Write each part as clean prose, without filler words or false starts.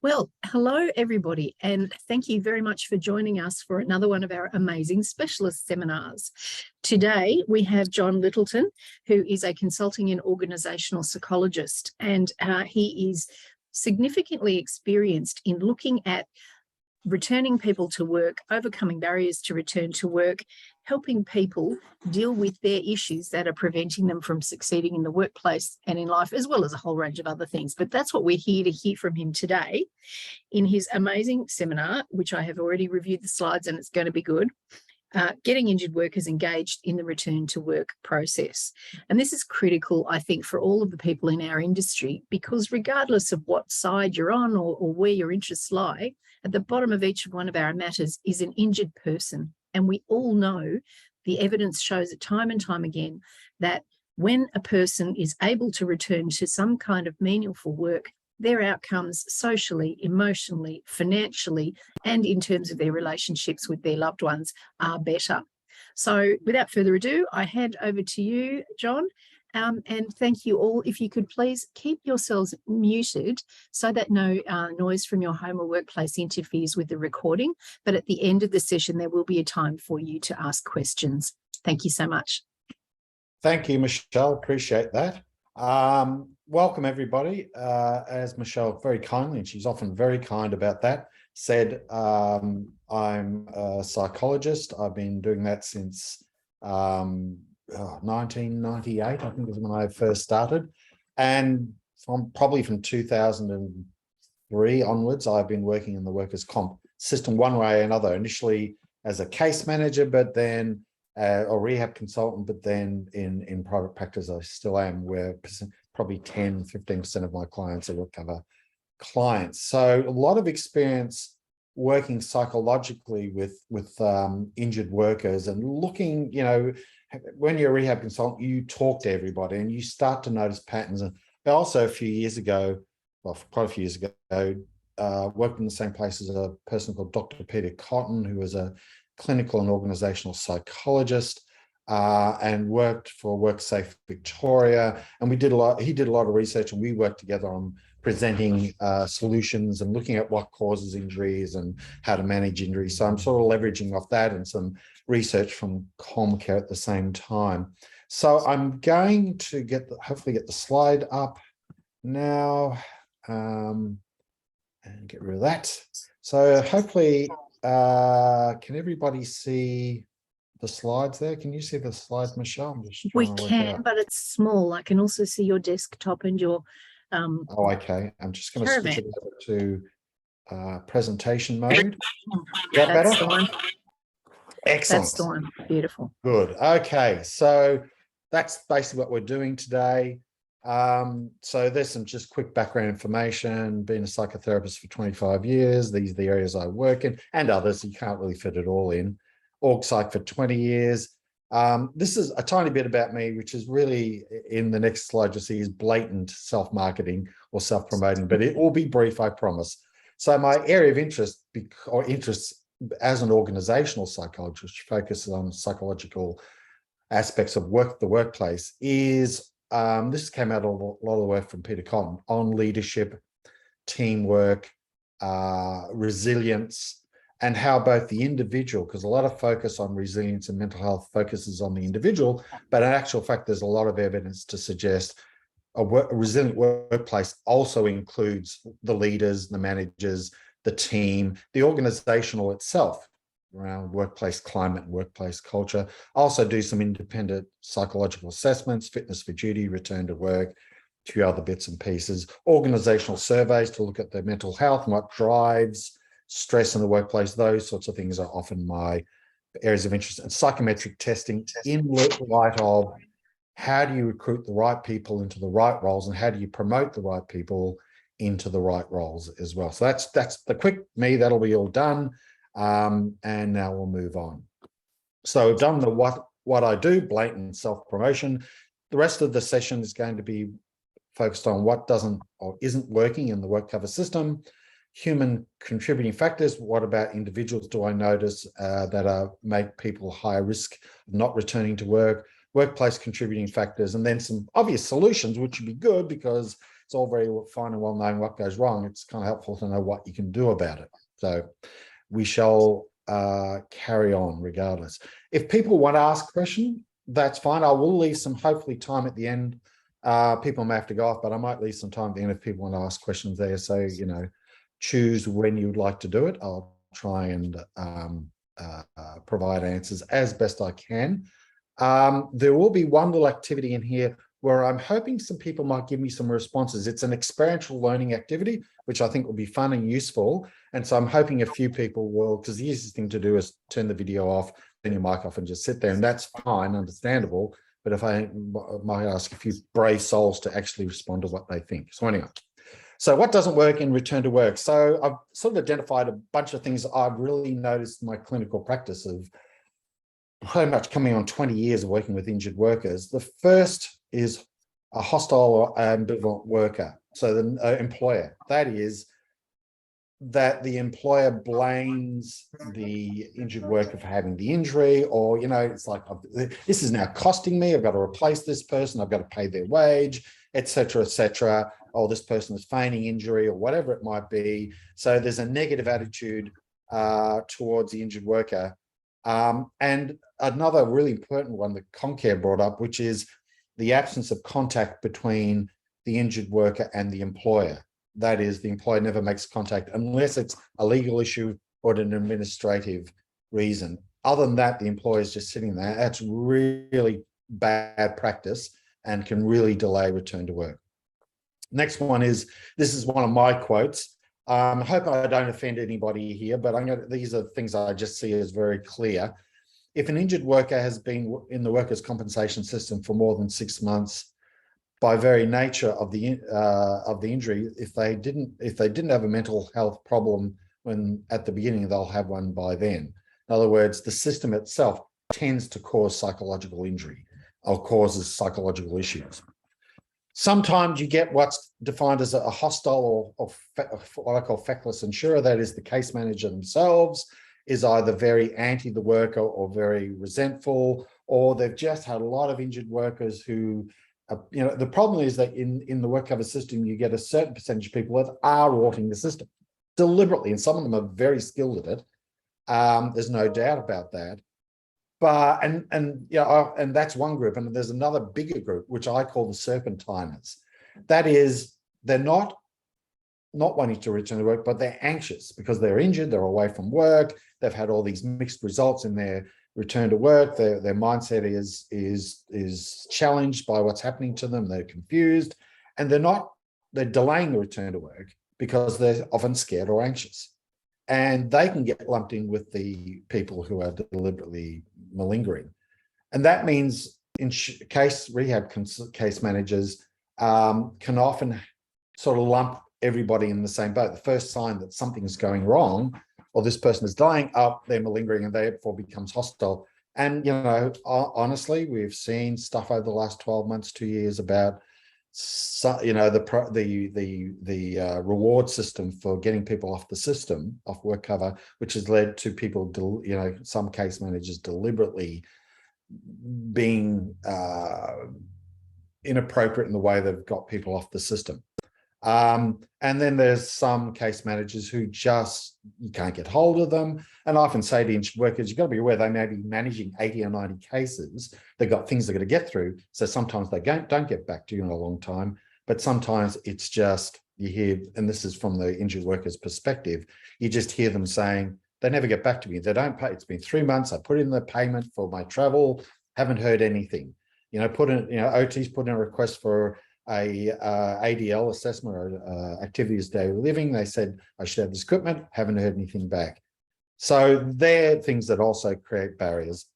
Well, hello everybody, and thank you very much for joining us for another one of our amazing specialist seminars. Today we have John Littleton, who is a consulting and organisational psychologist, and he is significantly experienced in looking at returning people to work, overcoming barriers to return to work, helping people deal with their issues that are preventing them from succeeding in the workplace and in life, as well as a whole range of other things. But that's what we're here to hear from him today in his amazing seminar, which I have already reviewed the slides and it's going to be good. Getting injured workers engaged in the return to work process. And this is critical, I think, for all of the people in our industry, because regardless of what side you're on or where your interests lie, at the bottom of each one of our matters is an injured person. And we all know the evidence shows it time and time again that when a person is able to return to some kind of meaningful work, their outcomes socially, emotionally, financially, and in terms of their relationships with their loved ones are better. So without further ado, I hand over to you, John, and thank you all. If you could please keep yourselves muted so that no noise from your home or workplace interferes with the recording. But at the end of the session, there will be a time for you to ask questions. Thank you so much. Thank you, Michelle. Appreciate that. Welcome, everybody. As Michelle very kindly, and she's often very kind about that, said, I'm a psychologist. I've been doing that since 1998, I think is when I first started. And probably from 2003 onwards, I've been working in the workers' comp system one way or another, initially as a case manager, but then or rehab consultant, but then in private practice, I still am, where probably 10-15% of my clients are recover clients. So a lot of experience working psychologically with injured workers and looking, when you're a rehab consultant, you talk to everybody and you start to notice patterns. And also a few years ago, well, quite a few years ago, worked in the same place as a person called Dr. Peter Cotton, who was a clinical and organisational psychologist, and worked for WorkSafe Victoria. And he did a lot of research, and we worked together on presenting solutions and looking at what causes injuries and how to manage injuries. So I'm sort of leveraging off that and some research from Comcare at the same time. So I'm going to hopefully get the slide up now, and get rid of that. So hopefully, can everybody see the slides there? Can you see the slides, Michelle? We can, but it's small. I can also see your desktop and your oh, okay. I'm just going to switch it over to presentation mode. Is that better? The one. Excellent. That's the one. Beautiful. Good. Okay. So that's basically what we're doing today. So there's some just quick background information. Been a psychotherapist for 25 years. These are the areas I work in, and others. You can't really fit it all in. Org Psych for 20 years. This is a tiny bit about me, which is really, in the next slide you'll see, is blatant self-marketing or self-promoting, but it will be brief, I promise. So my area of interest, or interests as an organisational psychologist, which focuses on psychological aspects of the workplace, is this came out of a lot of the work from Peter Cotton on leadership, teamwork, resilience, and how both the individual, because a lot of focus on resilience and mental health focuses on the individual, but in actual fact, there's a lot of evidence to suggest a resilient workplace also includes the leaders, the managers, the team, the organizational itself around workplace climate and workplace culture. Also do some independent psychological assessments, fitness for duty, return to work, a few other bits and pieces, organizational surveys to look at their mental health and what drives stress in the workplace. Those sorts of things are often my areas of interest. And psychometric testing in light of how do you recruit the right people into the right roles, and how do you promote the right people into the right roles as well. So that's the quick me. That'll be all done. And now we'll move on. So we've done the what I do, blatant self-promotion. The rest of the session is going to be focused on what doesn't or isn't working in the work cover system. Human contributing factors. What about individuals do I notice that make people higher risk of not returning to work? Workplace contributing factors, and then some obvious solutions, which would be good because it's all very fine and well knowing what goes wrong. It's kind of helpful to know what you can do about it. So we shall carry on regardless. If people want to ask a question, that's fine. I will leave some hopefully time at the end. People may have to go off, but I might leave some time at the end if people want to ask questions there. So, you know, choose when you would like to do it. I'll try and provide answers as best I can. There will be one little activity in here where I'm hoping some people might give me some responses. It's an experiential learning activity, which I think will be fun and useful. And so I'm hoping a few people will, because the easiest thing to do is turn the video off, turn your mic off and just sit there. And that's fine, understandable. But if I might ask a few brave souls to actually respond to what they think. So anyway, so what doesn't work in return to work? So I've sort of identified a bunch of things I've really noticed in my clinical practice of pretty much coming on 20 years of working with injured workers. The first is a hostile or ambivalent worker. So the employer, that is that the employer blames the injured worker for having the injury, or, you know, it's like, this is now costing me, I've got to replace this person, I've got to pay their wage, etc., etc. Oh, this person is feigning injury or whatever it might be. So there's a negative attitude towards the injured worker. And another really important one that Comcare brought up, which is the absence of contact between the injured worker and the employer. That is, the employer never makes contact unless it's a legal issue or an administrative reason. Other than that, the employer is just sitting there. That's really bad practice and can really delay return to work. Next one is, this is one of my quotes. I hope I don't offend anybody here, but these are things I just see as very clear. If an injured worker has been in the workers' compensation system for more than 6 months, by very nature of the injury, if they didn't have a mental health problem when at the beginning, they'll have one by then. In other words, the system itself tends to cause psychological injury or causes psychological issues. Sometimes you get what's defined as a hostile or what I call feckless insurer. That is, the case manager themselves is either very anti the worker or very resentful, or they've just had a lot of injured workers who, you know, the problem is that in the work cover system, you get a certain percentage of people that are rorting the system deliberately, and some of them are very skilled at it. There's no doubt about that. But and that's one group, and there's another bigger group which I call the serpentiners. That is, they're not wanting to return to work, but they're anxious because they're injured, they're away from work, they've had all these mixed results in their return to work, their mindset is challenged by what's happening to them, they're confused, and they're delaying the return to work because they're often scared or anxious. And they can get lumped in with the people who are deliberately malingering. And that means rehab case managers can often sort of lump everybody in the same boat. The first sign that something's going wrong, or this person is dying, up, they're malingering, and therefore becomes hostile. And, you know, honestly, we've seen stuff over the last 12 months, 2 years about, you know, the reward system for getting people off the system, off work cover, which has led to people, you know, some case managers deliberately being inappropriate in the way they've got people off the system. And then there's some case managers who just, you can't get hold of them. And I often say to injured workers, you've got to be aware they may be managing 80 or 90 cases. They've got things they've got to get through. So sometimes they don't get back to you in a long time, but sometimes it's just, you hear, and this is from the injured worker's perspective, you just hear them saying, they never get back to me. They don't pay. It's been 3 months. I put in the payment for my travel, haven't heard anything. You know, OT's put in a request for a ADL assessment or activities daily living. They said I should have this equipment, haven't heard anything back. So they're things that also create barriers.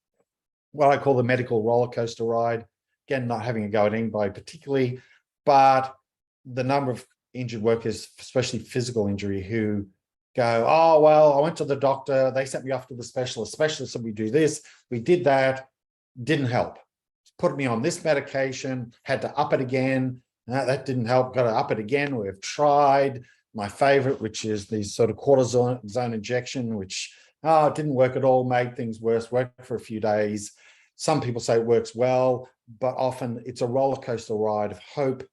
What I call the medical roller coaster ride, again, not having a go at anybody particularly, but the number of injured workers, especially physical injury, who go, oh, well, I went to the doctor, they sent me off to the specialist said we do this, we did that, didn't help. Put me on this medication, had to up it again. No, that didn't help, got to up it again. We've tried my favorite, which is the sort of cortisone injection, which it didn't work at all, made things worse, worked for a few days. Some people say it works well, but often it's a roller coaster ride of hope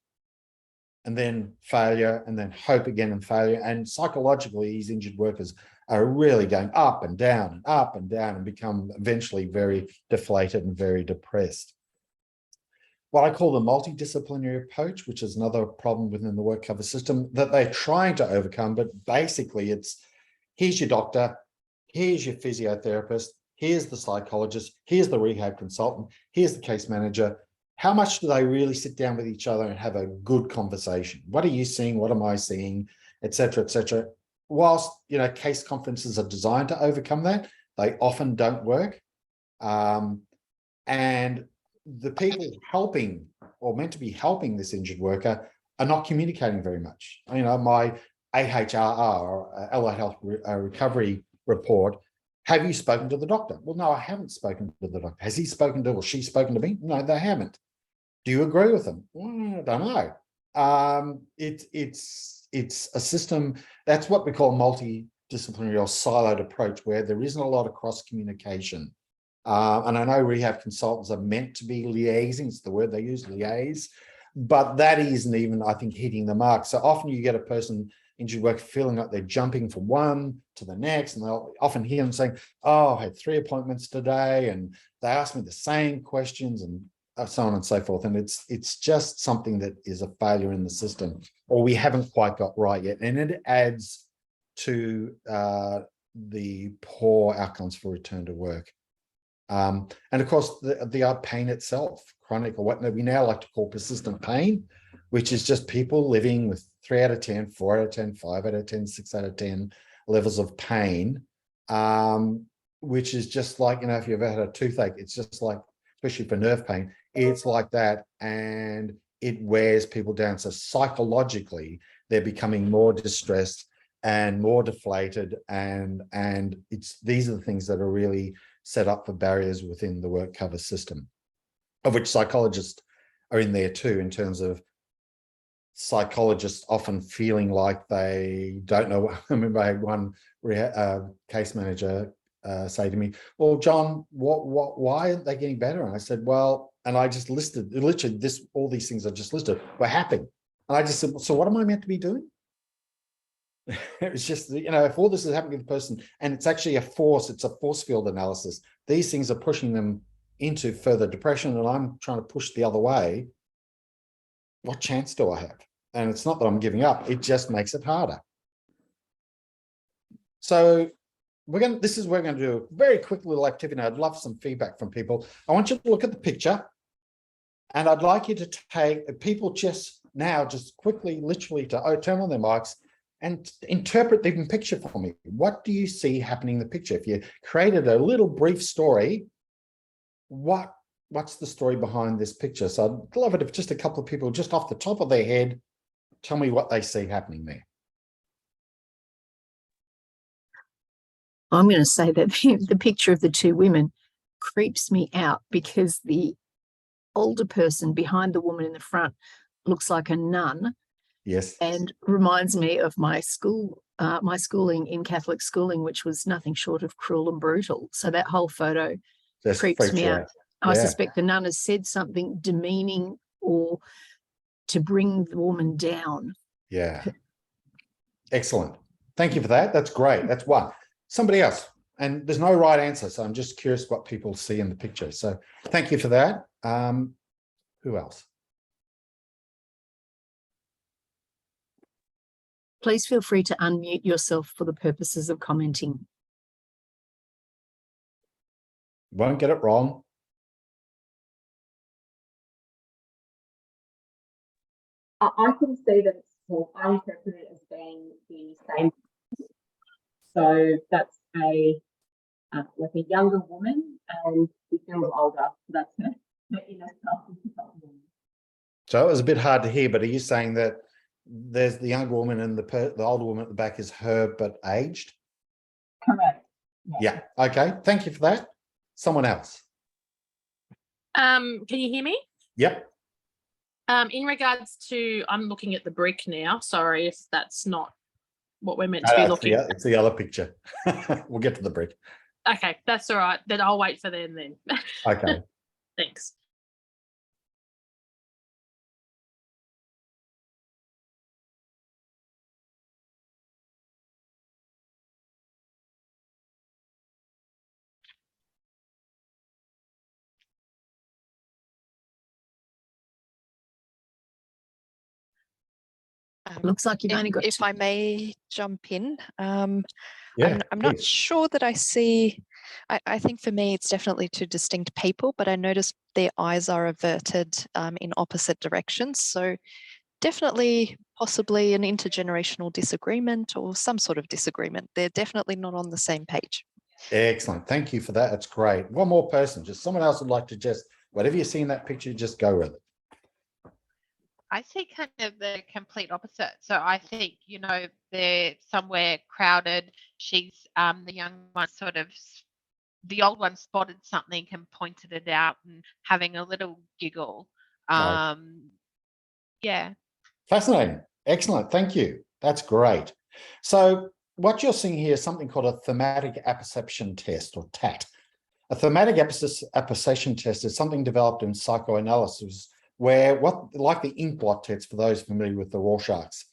and then failure, and then hope again and failure. And psychologically, these injured workers are really going up and down and up and down and become eventually very deflated and very depressed. What I call the multidisciplinary approach, which is another problem within the work cover system that they're trying to overcome, but basically it's, here's your doctor, here's your physiotherapist, here's the psychologist, here's the rehab consultant, here's the case manager. How much do they really sit down with each other and have a good conversation? What are you seeing? What am I seeing? Et cetera, et cetera. Whilst, case conferences are designed to overcome that, they often don't work. And the people helping or meant to be helping this injured worker are not communicating very much. My AHRR, or Allied Health Recovery report, have you spoken to the doctor? Well, no, I haven't spoken to the doctor. Has he spoken to, or she spoken to me? No, they haven't. Do you agree with them? Well, I don't know. It's a system, that's what we call multidisciplinary or siloed approach, where there isn't a lot of cross communication. And I know rehab consultants are meant to be liaising, it's the word they use, liaise, but that isn't even, I think, hitting the mark. So often you get a person, injured worker, feeling like they're jumping from one to the next, and they'll often hear them saying, oh, I had 3 appointments today, and they asked me the same questions, and so on and so forth. And it's just something that is a failure in the system, or we haven't quite got right yet. And it adds to the poor outcomes for return to work. And of course, the pain itself, chronic, or what we now like to call persistent pain, which is just people living with 3 out of 10, 4 out of 10, 5 out of 10, 6 out of 10 levels of pain, which is just like, if you've ever had a toothache, it's just like, especially for nerve pain, it's like that, and it wears people down. So psychologically, they're becoming more distressed and more deflated, and these are the things that are really set up for barriers within the work cover system, of which psychologists are in there too, in terms of psychologists often feeling like they don't know. I remember I had one case manager say to me, well, John, why aren't they getting better? And I said, well, and I just listed literally all these things I just listed were happening. And I just said, so what am I meant to be doing? It was just, if all this is happening to the person, and it's actually a force, it's a force field analysis. These things are pushing them into further depression, and I'm trying to push the other way. What chance do I have? And it's not that I'm giving up, it just makes it harder. So this is we're going to do a very quick little activity. I'd love some feedback from people. I want you to look at the picture, and I'd like you to take people just quickly, literally, to turn on their mics and interpret the picture for me. What do you see happening in the picture? If you created a little brief story, what's the story behind this picture? So I'd love it if just a couple of people, just off the top of their head, tell me what they see happening there. I'm going to say that the picture of the 2 women creeps me out, because the older person behind the woman in the front looks like a nun. Yes. And reminds me of my schooling in Catholic schooling, which was nothing short of cruel and brutal. So that whole photo creeps me out. Yeah. I suspect the nun has said something demeaning or to bring the woman down. Yeah. Excellent. Thank you for that. That's great. That's one. Somebody else. And there's no right answer, so I'm just curious what people see in the picture. So thank you for that. Who else? Please feel free to unmute yourself for the purposes of commenting. Won't get it wrong. I can see that it's, well, I interpret it as being the same. So that's like a younger woman, and she feels older. So that's her inner self. So it was a bit hard to hear, but are you saying that there's the younger woman and the older woman at the back is her, but aged? Correct. Yeah. Okay. Thank you for that. Someone else. Can you hear me? Yep. In regards to, I'm looking at the brick now. Sorry if that's not what we're meant to be looking at. It's the other picture. We'll get to the brick. Okay, that's all right. Then I'll wait for them then. Okay. Thanks. Looks like you've only got If I may jump in, Yeah, I'm not please. sure that I see. I think for me, it's definitely two distinct people, but I notice their eyes are averted in opposite directions. So definitely, possibly an intergenerational disagreement or some sort of disagreement. They're definitely not on the same page. Excellent. Thank you for that. That's great. One more person, just someone else would like to just, whatever you see in that picture, just go with it. I see kind of the complete opposite. So I think, you know, they're somewhere crowded. She's the young one sort of, the old one spotted something and pointed it out and having a little giggle. Right. Yeah. Fascinating. Excellent. Thank you. That's great. So what you're seeing here is something called a thematic apperception test, or TAT. A thematic apperception test is something developed in psychoanalysis where, like the ink blot test for those familiar with the Rorschachs,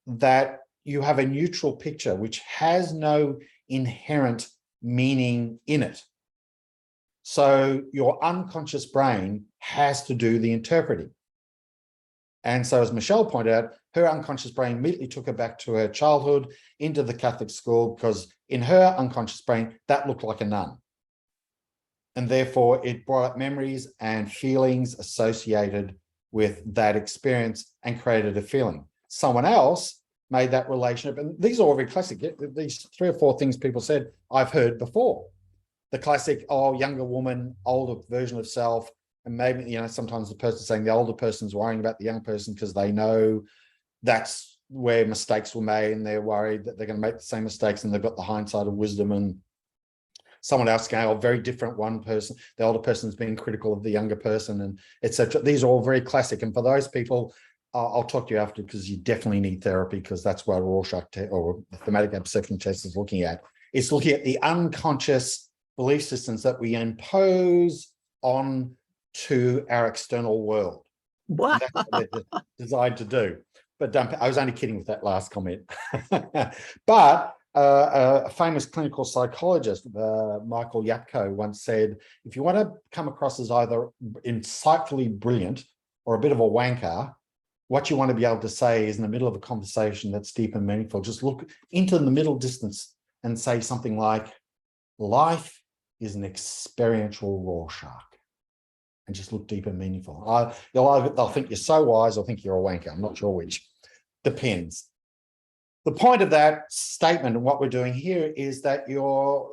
that you have a neutral picture which has no inherent meaning in it. So your unconscious brain has to do the interpreting. And so, as Michelle pointed out, her unconscious brain immediately took her back to her childhood, into the Catholic school, because in her unconscious brain, that looked like a nun. And therefore, it brought up memories and feelings associated with that experience and created a feeling. Someone else made that relationship. And these are all very classic. These 3 or 4 things people said, I've heard before. The classic, oh, younger woman, older version of self. And maybe, you know, sometimes the person saying the older person's worrying about the young person because they know that's where mistakes were made and they're worried that they're going to make the same mistakes and they've got the hindsight of wisdom. And someone else going, oh, very different one person, the older person's being critical of the younger person, and etc. These are all very classic. And for those people, I'll talk to you after, because you definitely need therapy, because that's what Rorschach or the thematic apperception test is looking at. It's looking at the unconscious belief systems that we impose on to our external world. Wow. That's what they're designed to do. But I was only kidding with that last comment. But a famous clinical psychologist, Michael Yapko, once said, if you want to come across as either insightfully brilliant or a bit of a wanker, what you want to be able to say is, in the middle of a conversation that's deep and meaningful, just look into the middle distance and say something like, life is an experiential Rorschach. And just look deep and meaningful. They'll think you're so wise or think you're a wanker. I'm not sure which. Depends. The point of that statement and what we're doing here is that your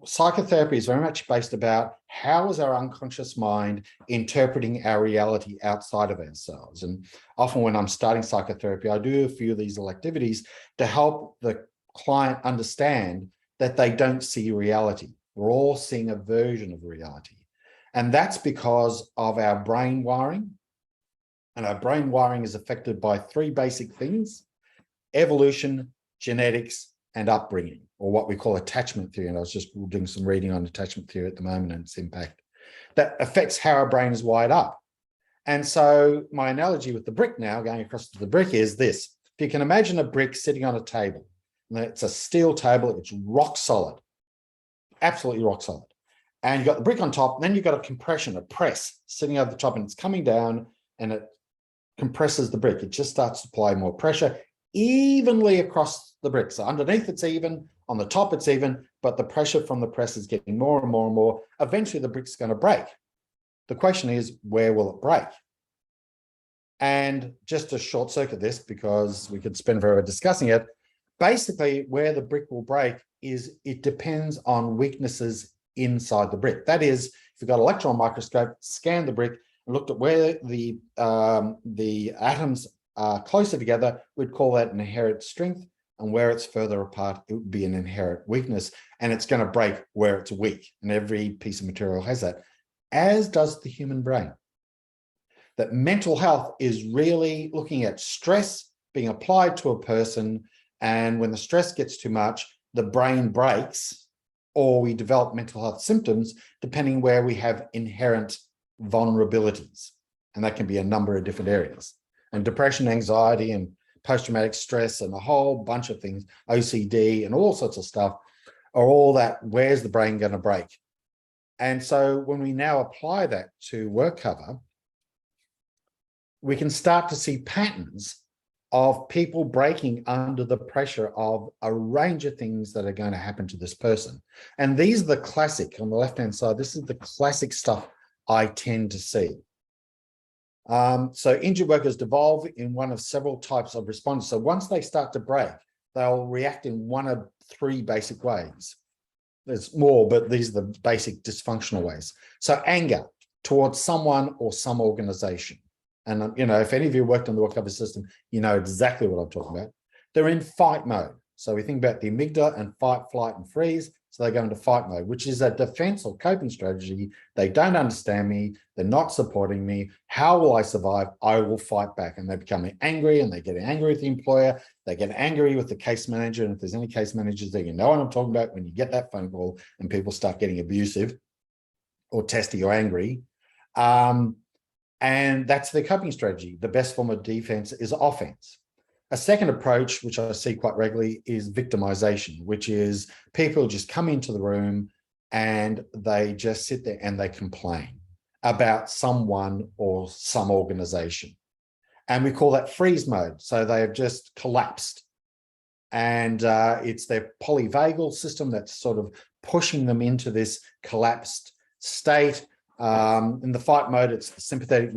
psychotherapy is very much based about how is our unconscious mind interpreting our reality outside of ourselves. And often when I'm starting psychotherapy, I do a few of these little activities to help the client understand that they don't see reality. We're all seeing a version of reality. And that's because of our brain wiring. And our brain wiring is affected by 3 basic things: evolution, genetics, and upbringing, or what we call attachment theory. And I was just doing some reading on attachment theory at the moment and its impact. That affects how our brain is wired up. And so my analogy with the brick now, going across to the brick, is this. If you can imagine a brick sitting on a table, and it's a steel table, it's rock solid, absolutely rock solid. And you've got the brick on top, and then you've got a compression, a press sitting over the top, and it's coming down and it compresses the brick. It just starts to apply more pressure evenly across the brick. So underneath it's even, on the top it's even, but the pressure from the press is getting more and more and more. Eventually the brick's going to break. The question is, where will it break? And just to short circuit this, because we could spend forever discussing it, basically where the brick will break is it depends on weaknesses inside the brick. That is, if you've got an electron microscope, scan the brick and looked at where the atoms are closer together, we'd call that an inherent strength, and where it's further apart, it would be an inherent weakness, and it's going to break where it's weak. And every piece of material has that, as does the human brain. That mental health is really looking at stress being applied to a person, and when the stress gets too much, the brain breaks, or we develop mental health symptoms, depending where we have inherent vulnerabilities. And that can be a number of different areas. And depression, anxiety, and post-traumatic stress, and a whole bunch of things, OCD, and all sorts of stuff, are all that, where's the brain going to break? And so when we now apply that to work cover, we can start to see patterns of people breaking under the pressure of a range of things that are going to happen to this person. And these are the classic, on the left-hand side, this is the classic stuff I tend to see. So injured workers devolve in one of several types of responses. So once they start to break, they'll react in one of three basic ways. There's more, but these are the basic dysfunctional ways. So anger towards someone or some organization. And, you know, if any of you worked on the recovery system, you know exactly what I'm talking about. They're in fight mode. So we think about the amygdala and fight, flight, and freeze. So they go into fight mode, which is a defense or coping strategy. They don't understand me. They're not supporting me. How will I survive? I will fight back. And they become angry, and they get angry with the employer. They get angry with the case manager. And if there's any case managers there, you know what I'm talking about when you get that phone call and people start getting abusive or testy or angry. And that's their coping strategy. The best form of defense is offense. A second approach, which I see quite regularly, is victimization, which is people just come into the room and they just sit there and they complain about someone or some organization. And we call that freeze mode. So they have just collapsed. And it's their polyvagal system that's sort of pushing them into this collapsed state. In the fight mode, it's the sympathetic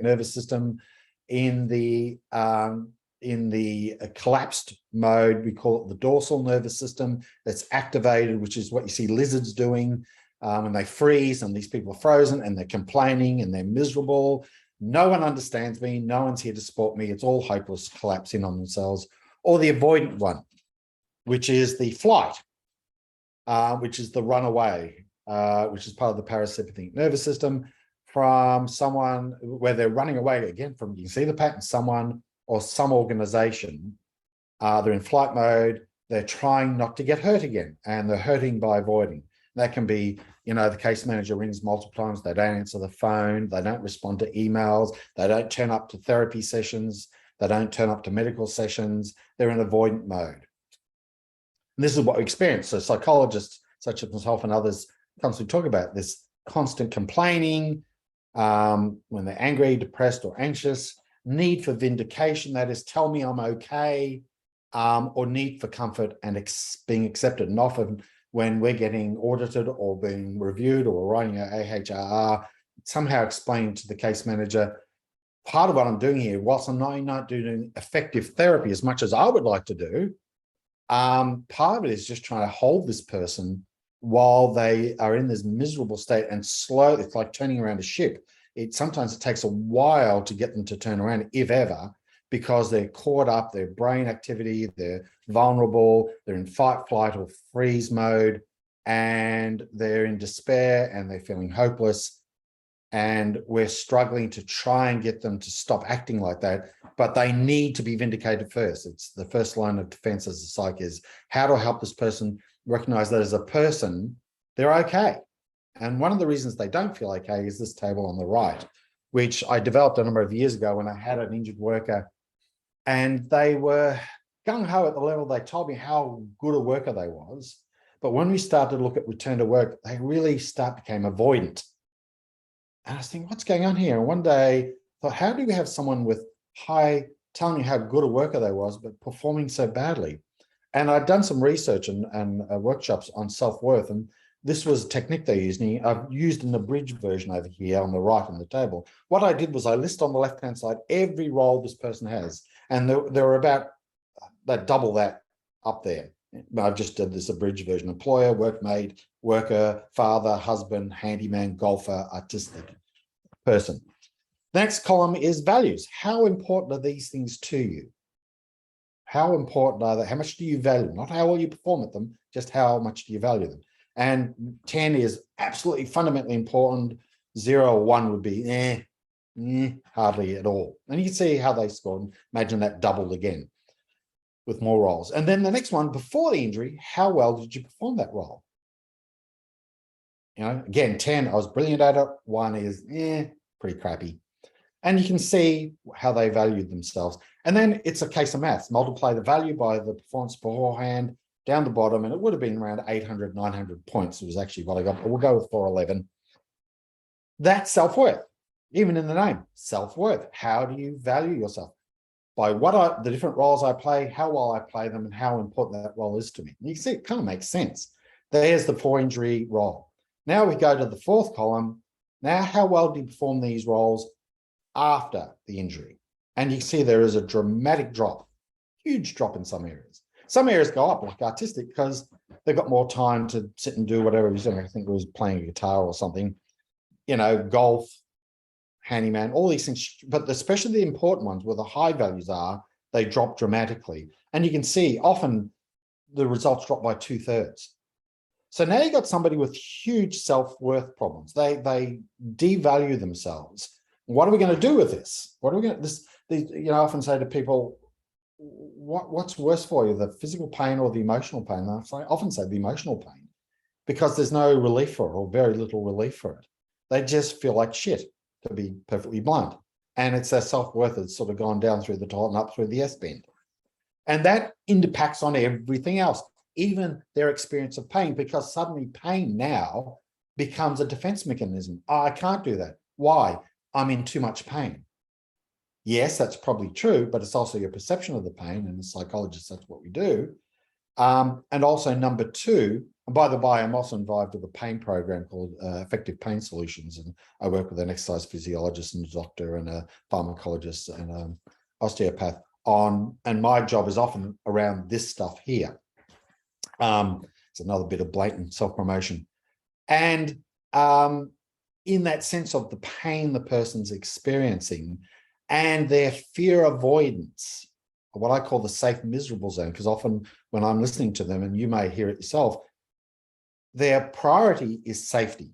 nervous system. In the collapsed mode, we call it the dorsal nervous system that's activated, which is what you see lizards doing when they freeze, and these people are frozen and they're complaining and they're miserable. No one understands me. No one's here to support me. It's all hopeless, collapsing on themselves. Or the avoidant one, which is the flight, which is the runaway, which is part of the parasympathetic nervous system, from someone where they're running away again from, you can see the pattern, someone or some organization. They're in flight mode. They're trying not to get hurt again, and they're hurting by avoiding. That can be, you know, the case manager rings multiple times. They don't answer the phone. They don't respond to emails. They don't turn up to therapy sessions. They don't turn up to medical sessions. They're in avoidant mode. And this is what we experience. So psychologists such as myself and others constantly talk about this constant complaining, when they're angry, depressed, or anxious, need for vindication, that is, tell me I'm okay, or need for comfort and being accepted. And often when we're getting audited or being reviewed or writing an AHRR, somehow explaining to the case manager, part of what I'm doing here, whilst I'm not doing effective therapy as much as I would like to do, part of it is just trying to hold this person while they are in this miserable state and slow. It's like turning around a ship. Sometimes it takes a while to get them to turn around, if ever, because they're caught up, their brain activity, they're vulnerable, they're in fight, flight, or freeze mode, and they're in despair and they're feeling hopeless. And we're struggling to try and get them to stop acting like that, but they need to be vindicated first. It's the first line of defense as a psych is how to help this person recognize that as a person, they're okay. And one of the reasons they don't feel okay is this table on the right, which I developed a number of years ago when I had an injured worker, and they were gung-ho at the level they told me how good a worker they was. But when we started to look at return to work, they really became avoidant. And I was thinking, what's going on here? And one day I thought, how do we have someone with telling you how good a worker they was, but performing so badly? And I'd done some research and workshops on self-worth, and this was a technique they used. And I've used an abridged version over here on the right on the table. What I did was I list on the left-hand side every role this person has, and there were about double that up there. I've just did this abridged version: employer, workmate, worker, father, husband, handyman, golfer, artistic person. The next column is values. How important are these things to you? How important are they? How much do you value them? Not how well you perform at them, just how much do you value them? And 10 is absolutely fundamentally important. 0 or 1 would be hardly at all. And you can see how they scored. Imagine that doubled again with more roles. And then the next one, before the injury, how well did you perform that role? You know, again, 10, I was brilliant at it. 1 is pretty crappy. And you can see how they valued themselves. And then it's a case of maths. Multiply the value by the performance beforehand down the bottom, and it would have been around 800, 900 points. It was actually what I got, but we'll go with 411. That's self-worth, even in the name, self-worth. How do you value yourself? by the different roles I play, how well I play them, and how important that role is to me. And you can see it kind of makes sense. There's the for-injury role. Now we go to the fourth column. Now, how well do you perform these roles after the injury? And you can see there is a dramatic drop, huge drop in some areas. Some areas go up, like artistic, because they've got more time to sit and do whatever he's doing. I think it was playing a guitar or something, golf, handyman, all these things. But especially the important ones where the high values are, they drop dramatically. And you can see often the results drop by 2/3. So now you've got somebody with huge self-worth problems. They devalue themselves. What are we going to do with this? What are we going to, I often say to people, what's worse for you, the physical pain or the emotional pain? I often say the emotional pain, because there's no relief for it, or very little relief for it. They just feel like shit, to be perfectly blunt. And it's their self-worth that's sort of gone down through the toilet and up through the S-bend. And that impacts on everything else, even their experience of pain, because suddenly pain now becomes a defense mechanism. Oh, I can't do that. Why? I'm in too much pain. Yes, that's probably true, but it's also your perception of the pain. And as psychologists, that's what we do. And also number two, and by the way, I'm also involved with a pain program called Effective Pain Solutions. And I work with an exercise physiologist and a doctor and a pharmacologist and an osteopath and my job is often around this stuff here. It's another bit of blatant self-promotion. And in that sense of the pain the person's experiencing and their fear avoidance, what I call the safe miserable zone, because often when I'm listening to them, and you may hear it yourself, their priority is safety.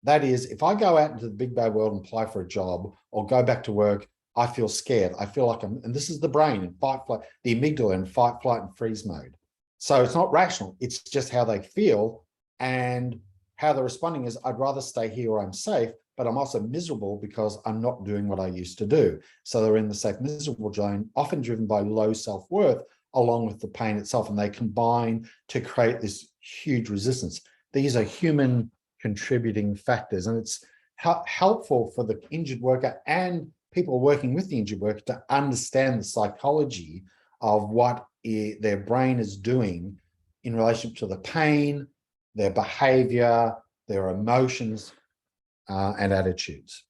That is, if I go out into the big bad world and apply for a job or go back to work, I feel scared. I feel like and this is the brain in fight, flight, the amygdala in fight, flight, and freeze mode. So it's not rational. It's just how they feel, and how they're responding is, I'd rather stay here where I'm safe, but I'm also miserable because I'm not doing what I used to do. So they're in the safe miserable zone, often driven by low self-worth, along with the pain itself, and they combine to create this huge resistance. These are human contributing factors, and it's helpful for the injured worker and people working with the injured worker to understand the psychology of what their brain is doing in relation to the pain, their behavior, their emotions, and attitudes.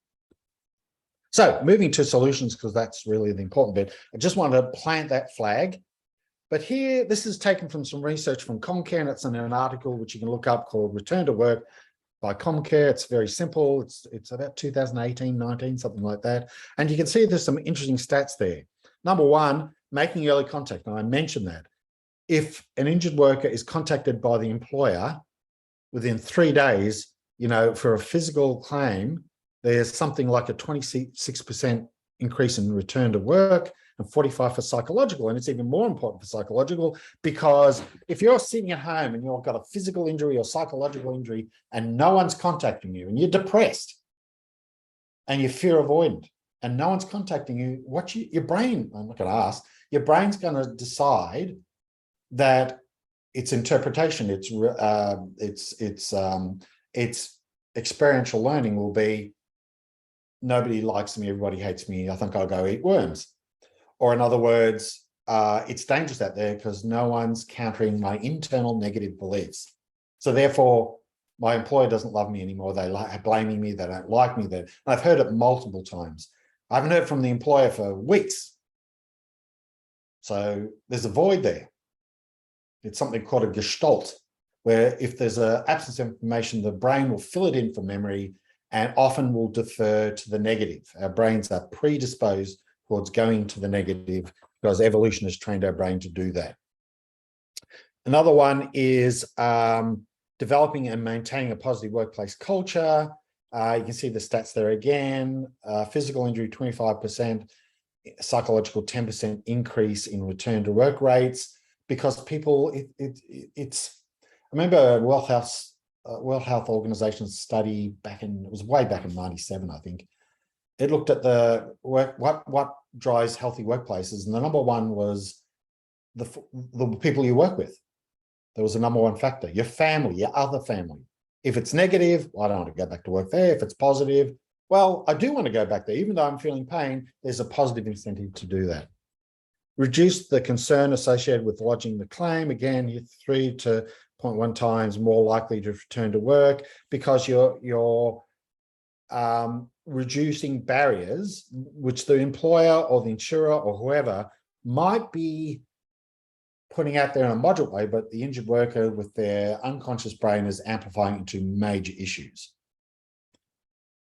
So moving to solutions, because that's really the important bit. I just wanted to plant that flag. But here, this is taken from some research from ComCare, and it's in an article which you can look up called Return to Work by ComCare. It's very simple. It's about 2018, 19, something like that. And you can see there's some interesting stats there. Number one, making early contact. And I mentioned that. If an injured worker is contacted by the employer within 3 days, for a physical claim, there's something like a 26% increase in return to work and 45% for psychological. And it's even more important for psychological, because if you're sitting at home and you've got a physical injury or psychological injury and no one's contacting you and you're depressed and you're fear avoidant and no one's contacting you, your brain, I'm not going to ask, your brain's going to decide that its interpretation, its experiential learning will be, nobody likes me, everybody hates me, I think I'll go eat worms. Or in other words, it's dangerous out there because no one's countering my internal negative beliefs. So therefore, my employer doesn't love me anymore. They're blaming me. They don't like me. And I've heard it multiple times. I haven't heard from the employer for weeks. So there's a void there. It's something called a gestalt, where if there's an absence of information, the brain will fill it in for memory and often will defer to the negative. Our brains are predisposed towards going to the negative because evolution has trained our brain to do that. Another one is developing and maintaining a positive workplace culture. You can see the stats there again. Physical injury, 25%, psychological 10% increase in return to work rates, because people, it's, I remember World Health Organization's study it was way back in 97, I think. It looked at the what drives healthy workplaces, and the number one was the people you work with. There was a number one factor, your family, your other family. If it's negative, well, I don't want to go back to work there. If it's positive, well, I do want to go back there. Even though I'm feeling pain, there's a positive incentive to do that. reduce the concern associated with lodging the claim. Again, you're 3 to 0.1 times more likely to return to work because you're reducing barriers which the employer or the insurer or whoever might be putting out there in a moderate way, but the injured worker with their unconscious brain is amplifying into major issues.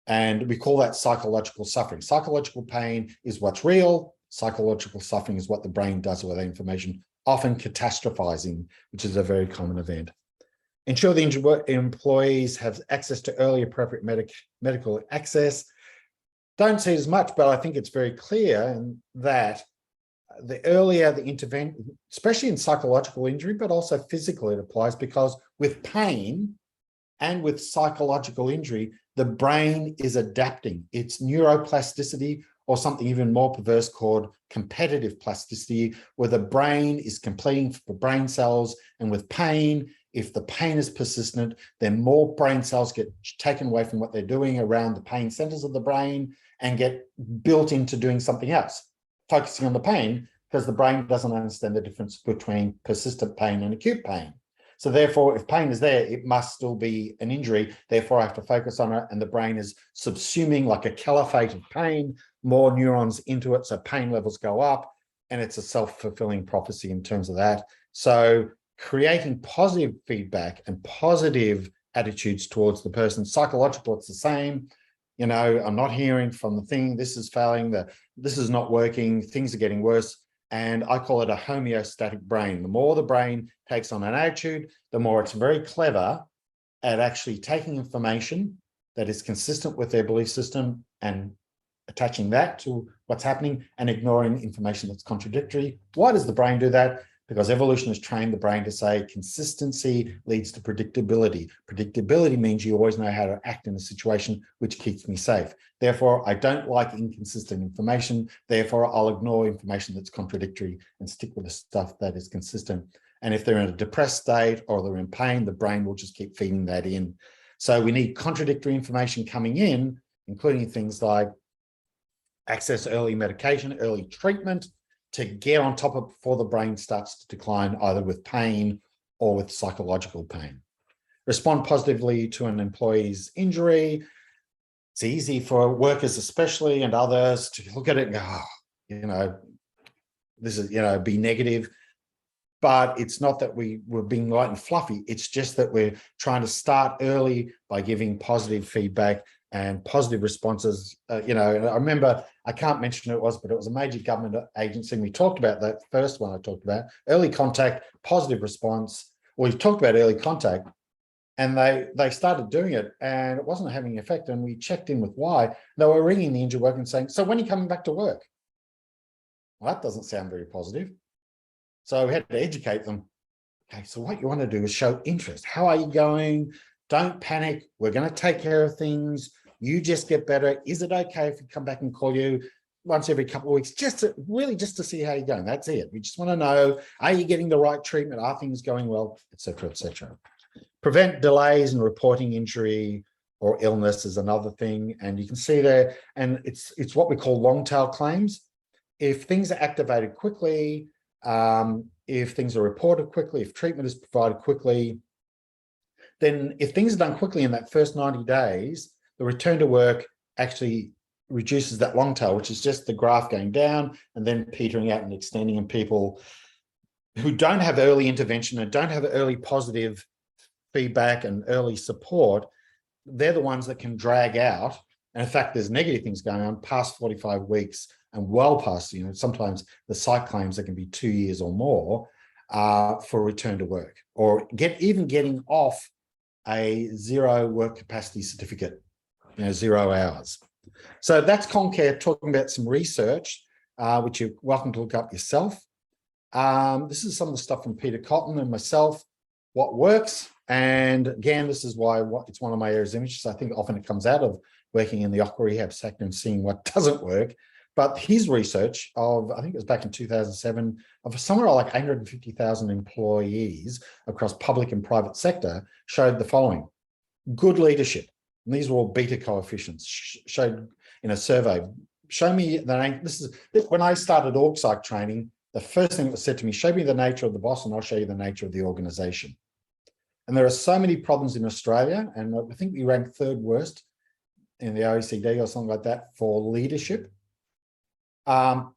And we call that psychological suffering. Psychological pain is what's real. Psychological suffering is what the brain does with that information, often catastrophizing, which is a very common event. Ensure the injured employees have access to early appropriate medical access. Don't see it as much, but I think it's very clear that the earlier the intervention, especially in psychological injury, but also physical, it applies, because with pain and with psychological injury, the brain is adapting. It's neuroplasticity, or something even more perverse called competitive plasticity, where the brain is completing for brain cells. And with pain, if the pain is persistent, then more brain cells get taken away from what they're doing around the pain centers of the brain and get built into doing something else, focusing on the pain, because the brain doesn't understand the difference between persistent pain and acute pain. So therefore, if pain is there, it must still be an injury. Therefore, I have to focus on it. And the brain is subsuming like a caliphate of pain, more neurons into it. So pain levels go up, and it's a self-fulfilling prophecy in terms of that. So creating positive feedback and positive attitudes towards the person. Psychological, it's the same. You know, I'm not hearing from the thing, this is failing, this is not working, things are getting worse. And I call it a homeostatic brain. The more the brain takes on an attitude, the more it's very clever at actually taking information that is consistent with their belief system and attaching that to what's happening and ignoring information that's contradictory. Why does the brain do that? Because evolution has trained the brain to say consistency leads to predictability. Predictability means you always know how to act in a situation, which keeps me safe. Therefore, I don't like inconsistent information. Therefore, I'll ignore information that's contradictory and stick with the stuff that is consistent. And if they're in a depressed state or they're in pain, the brain will just keep feeding that in. So we need contradictory information coming in, including things like access early medication, early treatment, to get on top of before the brain starts to decline, either with pain or with psychological pain. Respond positively to an employee's injury. It's easy for workers especially and others to look at it and go, oh, you know, this is, you know, be negative. But it's not that we're being light and fluffy. It's just that we're trying to start early by giving positive feedback and positive responses. You know, and I remember, I can't mention who it was, but it was a major government agency. And we talked about that first one I talked about, early contact, positive response. Well, we talked about early contact, and they started doing it and it wasn't having an effect. And we checked in with why. They were ringing the injured worker and saying, so when are you coming back to work? Well, that doesn't sound very positive. So we had to educate them. Okay, so what you want to do is show interest. How are you going? Don't panic. We're going to take care of things. You just get better. Is it okay if we come back and call you once every couple of weeks, just to see how you're going? That's it. We just want to know, are you getting the right treatment? Are things going well, et cetera, et cetera. Prevent delays in reporting injury or illness is another thing. And you can see there, and it's what we call long tail claims. If things are activated quickly, if things are reported quickly, if treatment is provided quickly, then if things are done quickly in that first 90 days, the return to work actually reduces that long tail, which is just the graph going down and then petering out and extending. And people who don't have early intervention and don't have early positive feedback and early support, they're the ones that can drag out. And in fact, there's negative things going on past 45 weeks and well past, you know, sometimes the psych claims that can be 2 years or more for return to work, or even getting off a zero work capacity certificate, you know, 0 hours. So that's Concare talking about some research, which you're welcome to look up yourself. This is some of the stuff from Peter Cotton and myself, what works. And again, this is why it's one of my areas of interest. I think often it comes out of working in the occ rehab sector and seeing what doesn't work. But his research of, I think it was back in 2007, of somewhere like 850,000 employees across public and private sector showed the following. Good leadership. And these were all beta coefficients, showed in a survey. Show me that this is when I started org psych training, the first thing that was said to me, show me the nature of the boss and I'll show you the nature of the organization. And there are so many problems in Australia, and I think we rank third worst in the OECD or something like that for leadership.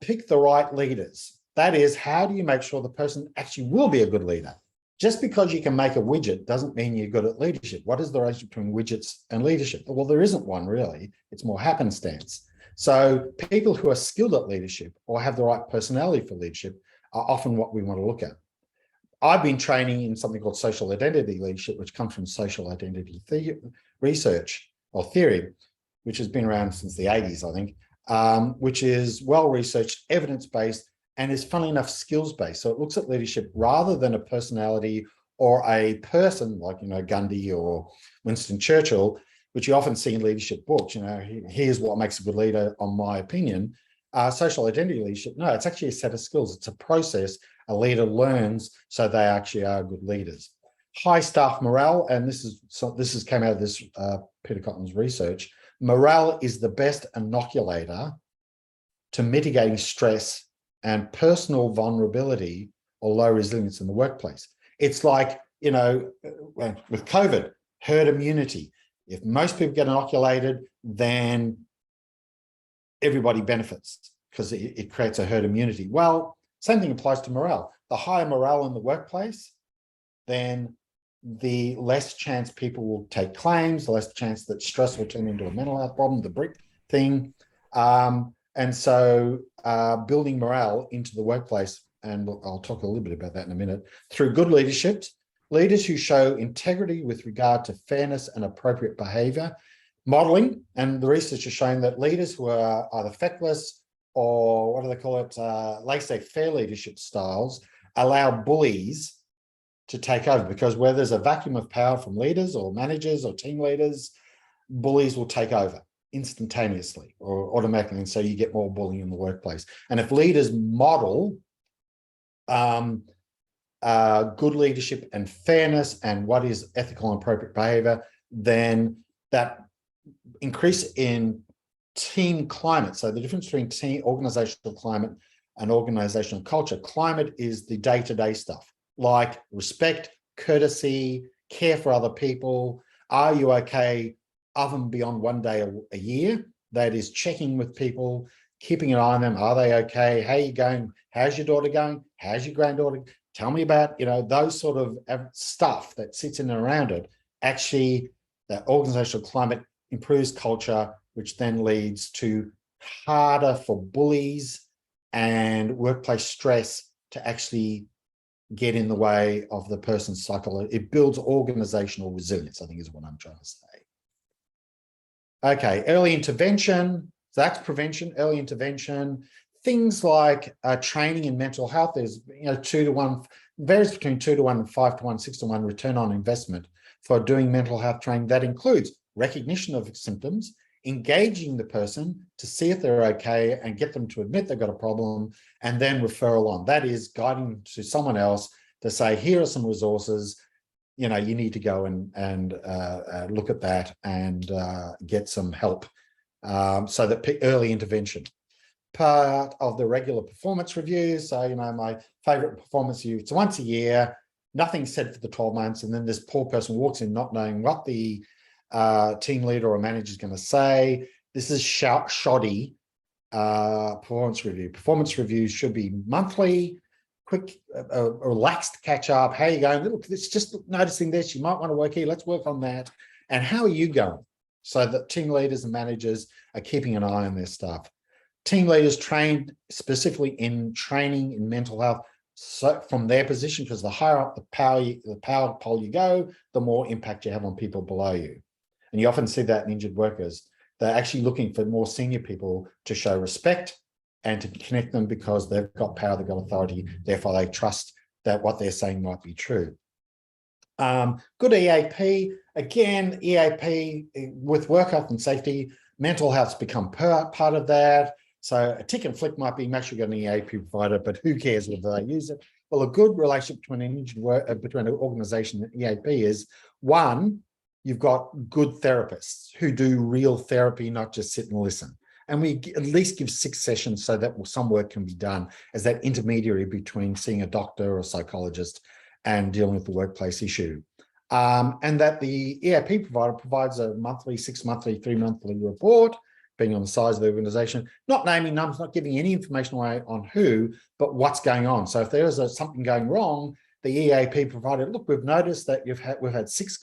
Pick the right leaders. That is, how do you make sure the person actually will be a good leader? Just because you can make a widget doesn't mean you're good at leadership. What is the relationship between widgets and leadership? Well, there isn't one really. It's more happenstance. So people who are skilled at leadership or have the right personality for leadership are often what we want to look at. I've been training in something called social identity leadership, which comes from social identity research or theory, which has been around since the 80s, I think, which is well-researched, evidence-based, and is, funnily enough, skills-based. So it looks at leadership rather than a personality or a person like, Gandhi or Winston Churchill, which you often see in leadership books. Here's what makes a good leader, on my opinion. Social identity leadership, no, it's actually a set of skills. It's a process a leader learns so they actually are good leaders. High staff morale, and this is came out of this Peter Cotton's research. Morale is the best inoculator to mitigating stress and personal vulnerability or low resilience in the workplace. It's like, with COVID, herd immunity. If most people get inoculated, then everybody benefits because it creates a herd immunity. Well, same thing applies to morale. The higher morale in the workplace, then the less chance people will take claims, the less chance that stress will turn into a mental health problem, the brick thing. And so building morale into the workplace, and I'll talk a little bit about that in a minute, through good leadership, leaders who show integrity with regard to fairness and appropriate behaviour, modelling, and the research has shown that leaders who are either feckless or what do they call it, laissez-faire leadership styles allow bullies to take over, because where there's a vacuum of power from leaders or managers or team leaders, bullies will take over instantaneously or automatically, and so you get more bullying in the workplace. And if leaders model good leadership and fairness and what is ethical and appropriate behaviour, then that increase in team climate. So the difference between team organizational climate and organizational culture. Climate is the day-to-day stuff, like respect, courtesy, care for other people. Are you okay above and beyond one day a year? That is checking with people, keeping an eye on them. Are they okay? How are you going? How's your daughter going? How's your granddaughter? Tell me about, those sort of stuff that sits in and around it. Actually, that organizational climate improves culture, which then leads to harder for bullies and workplace stress to actually get in the way of the person's psychology. It builds organizational resilience, I think is what I'm trying to say. Okay, early intervention. So that's prevention, early intervention. Things like training in mental health. There's 2-to-1, varies between 2-to-1 and 5-to-1, 6-to-1 return on investment for doing mental health training. That includes recognition of symptoms, engaging the person to see if they're okay and get them to admit they've got a problem, and then referral on. That is guiding them to someone else to say, here are some resources, you need to go and look at that and get some help. So that early intervention. Part of the regular performance reviews. So, my favorite performance review, it's once a year, nothing's said for the 12 months. And then this poor person walks in not knowing what the team leader or manager is going to say. This is shoddy performance review. Performance reviews should be monthly, quick, relaxed catch up. How are you going? Look, it's just noticing this. You might want to work here. Let's work on that. And how are you going? So that team leaders and managers are keeping an eye on their staff. Team leaders trained specifically in training in mental health, so from their position, because the higher up the power pole you go, the more impact you have on people below you. And you often see that in injured workers. They're actually looking for more senior people to show respect and to connect them because they've got power, they've got authority, therefore they trust that what they're saying might be true. Good EAP. Again, EAP with work health and safety, mental health's become part of that. So a tick and flick might be, make sure you've got an EAP provider, but who cares whether they use it? Well, a good relationship between an organization and EAP is, one, you've got good therapists who do real therapy, not just sit and listen. And we at least give 6 sessions so that some work can be done as that intermediary between seeing a doctor or a psychologist and dealing with the workplace issue. And that the EAP provider provides a monthly, 6-monthly, 3-monthly report, depending on the size of the organization, not naming numbers, not giving any information away on who, but what's going on. So if there is something going wrong, the EAP provider, look, we've noticed that we've had 6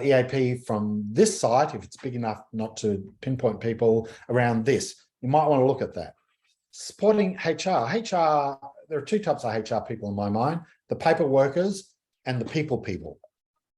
EAP from this site, if it's big enough not to pinpoint people around this. You might want to look at that. Supporting HR. There are 2 types of HR people in my mind, the paper workers and the people.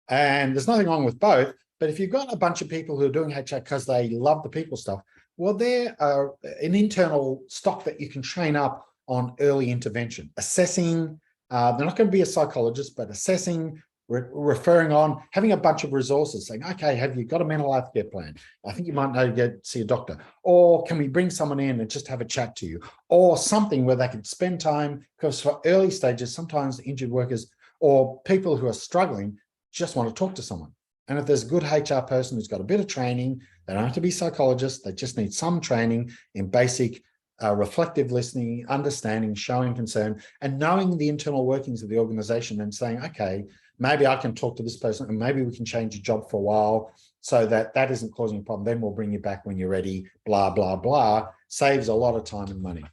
And there's nothing wrong with both, but if you've got a bunch of people who are doing HR because they love the people stuff, well, they're an internal stock that you can train up on early intervention, assessing. They're not going to be a psychologist, but assessing, referring on, having a bunch of resources, saying, okay, have you got a mental health care plan? I think you might know to see a doctor. Or can we bring someone in and just have a chat to you? Or something where they can spend time, because for early stages, sometimes injured workers or people who are struggling just want to talk to someone. And if there's a good HR person who's got a bit of training, they don't have to be psychologists, they just need some training in basic reflective listening, understanding, showing concern, and knowing the internal workings of the organization and saying, okay, maybe I can talk to this person and maybe we can change your job for a while so that that isn't causing a problem. Then we'll bring you back when you're ready, blah, blah, blah, saves a lot of time and money.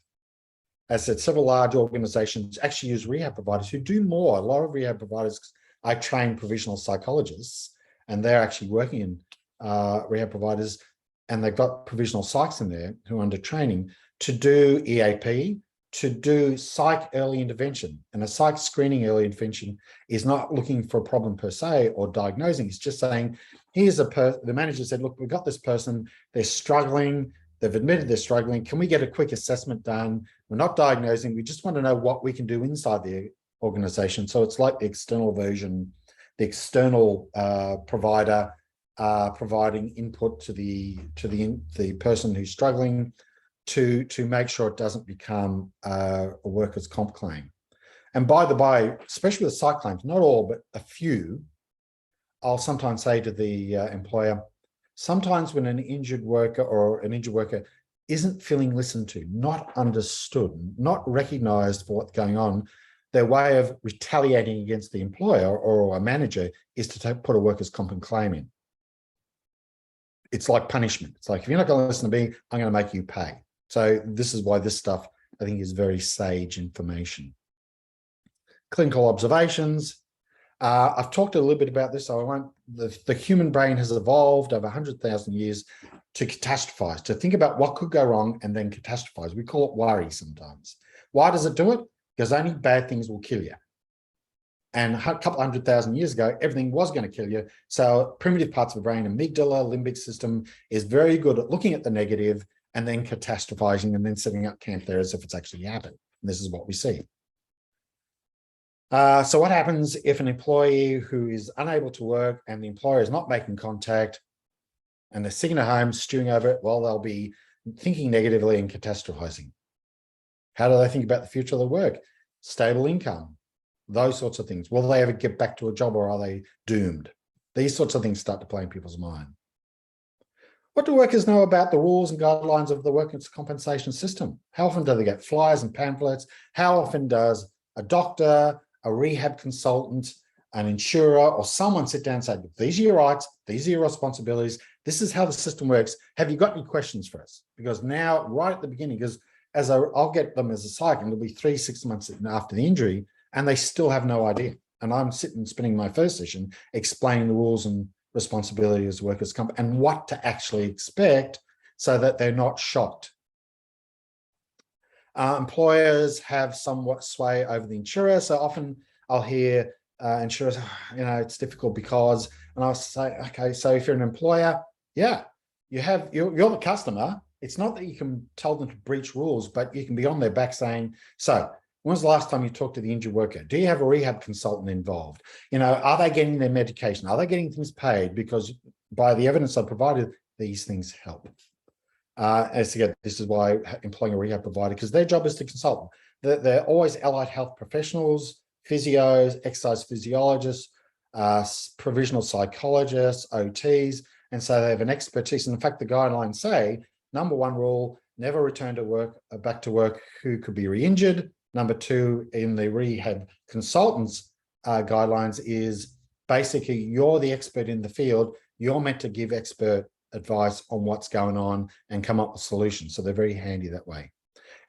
As I said, several large organizations actually use rehab providers who do more. A lot of rehab providers, I train provisional psychologists and they're actually working in rehab providers, and they've got provisional psychs in there who are under training to do EAP, to do psych early intervention. And a psych screening early intervention is not looking for a problem per se or diagnosing. It's just saying, here's the manager said, look, we've got this person, they're struggling, they've admitted they're struggling. Can we get a quick assessment done? We're not diagnosing, we just want to know what we can do inside the organization. So it's like the external version, the external provider providing input to the person who's struggling to make sure it doesn't become a workers' comp claim. And by the by, especially with psych claims, not all, but a few, I'll sometimes say to the employer, sometimes when an injured worker isn't feeling listened to, not understood, not recognized for what's going on, their way of retaliating against the employer or a manager is to put a workers' comp claim in. It's like punishment. It's like, if you're not going to listen to me, I'm going to make you pay. So this is why this stuff, I think, is very sage information. Clinical observations. I've talked a little bit about this, so I won't. The human brain has evolved over 100,000 years to catastrophize, to think about what could go wrong and then catastrophize. We call it worry sometimes. Why does it do it? Because only bad things will kill you. And a couple 100,000 years ago, everything was going to kill you. So primitive parts of the brain, amygdala, limbic system, is very good at looking at the negative and then catastrophizing and then setting up camp there as if it's actually happened. And this is what we see. So what happens if an employee who is unable to work and the employer is not making contact and they're sitting at home stewing over it? Well, they'll be thinking negatively and catastrophizing. How do they think about the future of their work? Stable income, those sorts of things. Will they ever get back to a job, or are they doomed? These sorts of things start to play in people's mind. What do workers know about the rules and guidelines of the workers' compensation system? How often do they get flyers and pamphlets? How often does a doctor, a rehab consultant, an insurer, or someone sit down and say, these are your rights, these are your responsibilities, this is how the system works. Have you got any questions for us? Because now, right at the beginning, because I'll get them as a psych, and it'll be 3-6 months after the injury, and they still have no idea. And I'm sitting spending my first session explaining the rules and responsibilities of workers' comp and what to actually expect so that they're not shocked. Employers have somewhat sway over the insurer. So often I'll hear insurers, it's difficult because, and I'll say, okay, so if you're an employer, yeah, you're the customer. It's not that you can tell them to breach rules, but you can be on their back saying, so when was the last time you talked to the injured worker? Do you have a rehab consultant involved? Are they getting their medication? Are they getting things paid? Because by the evidence I provided, these things help. This is why employing a rehab provider, because their job is to consult. They're always allied health professionals, physios, exercise physiologists, provisional psychologists, OTs, and so they have an expertise. And in fact, the guidelines say Number one rule, never return to work, back to work who could be re-injured. Number two, in the rehab consultants guidelines is basically you're the expert in the field. You're meant to give expert advice on what's going on and come up with solutions. So they're very handy that way.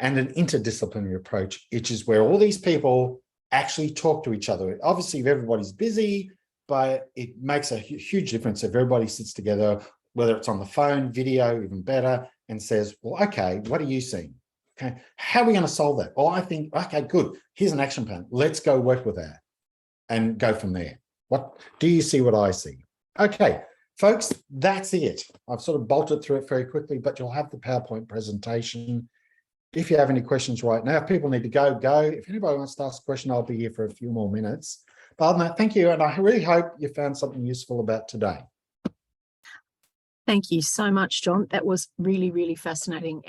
And an interdisciplinary approach, which is where all these people actually talk to each other. Obviously, if everybody's busy, but it makes a huge difference if everybody sits together, whether it's on the phone, video, even better, and says, well, okay, what are you seeing? Okay, how are we going to solve that? Oh, I think, okay, good. Here's an action plan. Let's go work with that and go from there. What do you see what I see? Okay, folks, that's it. I've sort of bolted through it very quickly, but you'll have the PowerPoint presentation. If you have any questions right now, if people need to go, go. If anybody wants to ask a question, I'll be here for a few more minutes. But other than that, thank you. And I really hope you found something useful about today. Thank you so much, John. That was really, really fascinating.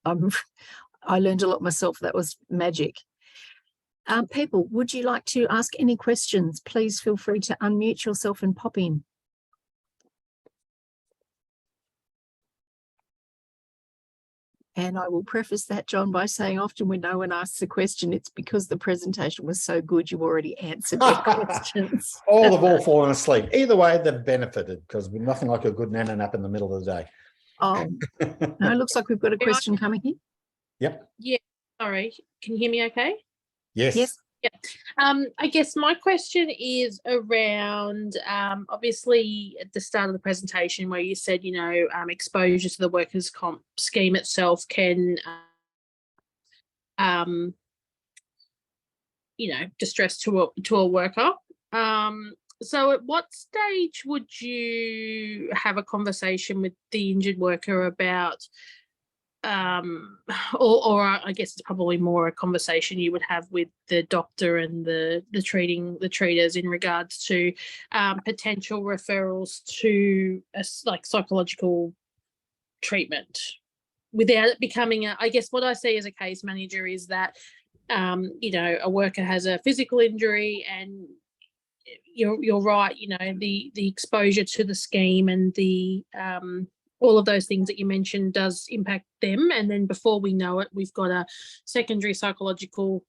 I learned a lot myself. That was magic. People, would you like to ask any questions? Please feel free to unmute yourself and pop in. And I will preface that, John, by saying often when no one asks a question, it's because the presentation was so good, you already answered their questions. Or they've all fallen asleep. Either way, they've benefited because nothing like a good nana nap in the middle of the day. Oh, no, it looks like we've got a question coming in. Yep. Yeah, sorry. Can you hear me okay? Yes. Yes. Yeah. I guess my question is around, obviously at the start of the presentation where you said, you know, exposure to the workers' comp scheme itself can, you know, distress to a worker. So at what stage would you have a conversation with the injured worker about, or I guess it's probably more a conversation you would have with the doctor and the treaters in regards to potential referrals to like psychological treatment without it becoming I guess what I see as a case manager is that you know, a worker has a physical injury and you're right, you know, the exposure to the scheme and the all of those things that you mentioned does impact them. And then before we know it, we've got a secondary psychological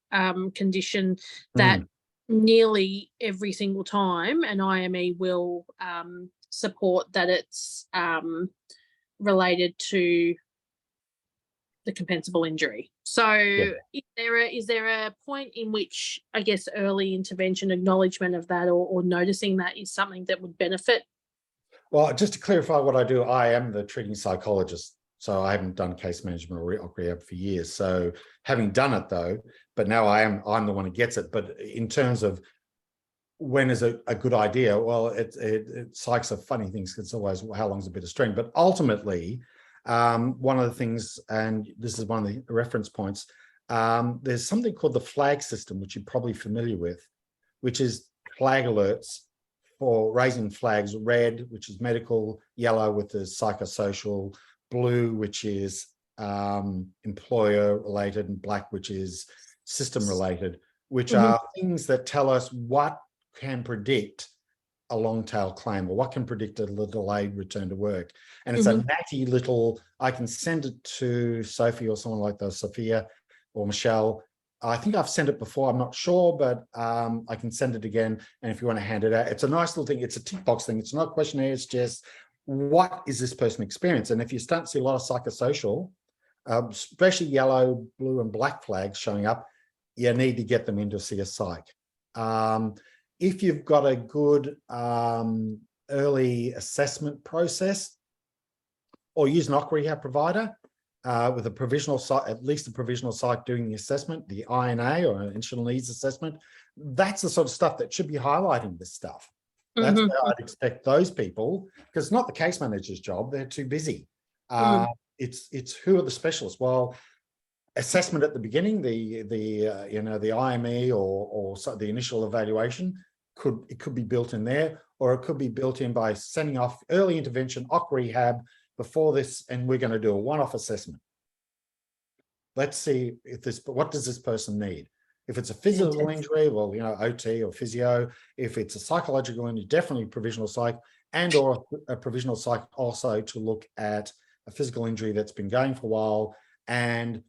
condition that nearly every single time an IME will support that it's related to the compensable injury. So is there a point in which I guess early intervention, acknowledgement of that or noticing that is something that would benefit? Well, just to clarify what I do, I am the treating psychologist. So I haven't done case management or rehab for years. So having done it though, but now I'm the one who gets it. But in terms of when is a good idea, well, psychs are funny things. It's always how long's a bit of string. But ultimately, one of the things, and this is one of the reference points, there's something called the flag system, which you're probably familiar with, which is flag alerts for raising flags: red, which is medical; yellow, with the psychosocial; blue, which is employer related; and black, which is system related, which are things that tell us what can predict a long tail claim or what can predict a delayed return to work. And it's a natty little, I can send it to Sophie or someone like that, Sophia or Michelle. I think I've sent it before, I'm not sure, but I can send it again. And if you want to hand it out, it's a nice little thing. It's a tick box thing. It's not a questionnaire. It's just, what is this person experiencing? And if you start to see a lot of psychosocial, especially yellow, blue, and black flags showing up, you need to get them in to see a psych. If you've got a good early assessment process, or use an OC rehab provider with a provisional site, at least a provisional site doing the assessment, the INA or initial needs assessment, that's the sort of stuff that should be highlighting this stuff. That's where I'd expect those people, because it's not the case manager's job, they're too busy. It's who are the specialists? Well, assessment at the beginning, the IME or the initial evaluation, it could be built in there, or it could be built in by sending off early intervention, OC rehab before this, and we're going to do a one-off assessment. Let's see what does this person need? If it's a physical injury, well, you know, OT or physio. If it's a psychological injury, definitely provisional psych, and or a provisional psych also to look at a physical injury that's been going for a while, and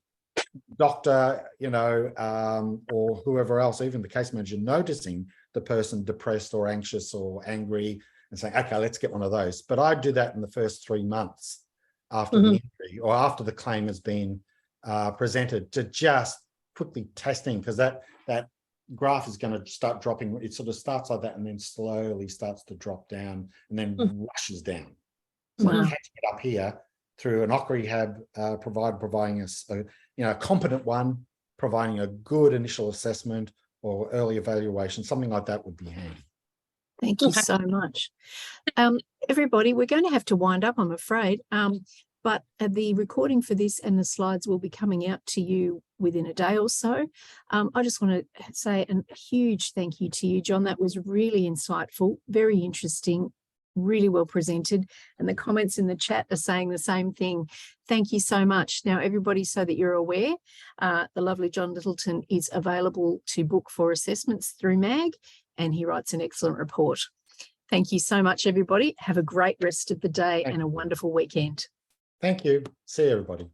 doctor, or whoever else, even the case manager, noticing the person depressed or anxious or angry and saying, okay, let's get one of those. But I do that in the first 3 months after the injury or after the claim has been presented, to just quickly testing, because that graph is going to start dropping. It sort of starts like that and then slowly starts to drop down and then rushes down. So Wow. catching it up here through an OC rehab provider providing us a competent one, providing a good initial assessment or early evaluation, something like that would be handy. Thank you so much. Everybody, we're going to have to wind up, I'm afraid. But the recording for this and the slides will be coming out to you within a day or so. I just want to say a huge thank you to you, John. That was really insightful, very interesting, really well presented. And the comments in the chat are saying the same thing. Thank you so much. Now, everybody, so that you're aware, the lovely John Littleton is available to book for assessments through MAG, and he writes an excellent report. Thank you so much, everybody. Have a great rest of the day and a wonderful weekend. Thank you. See you, everybody.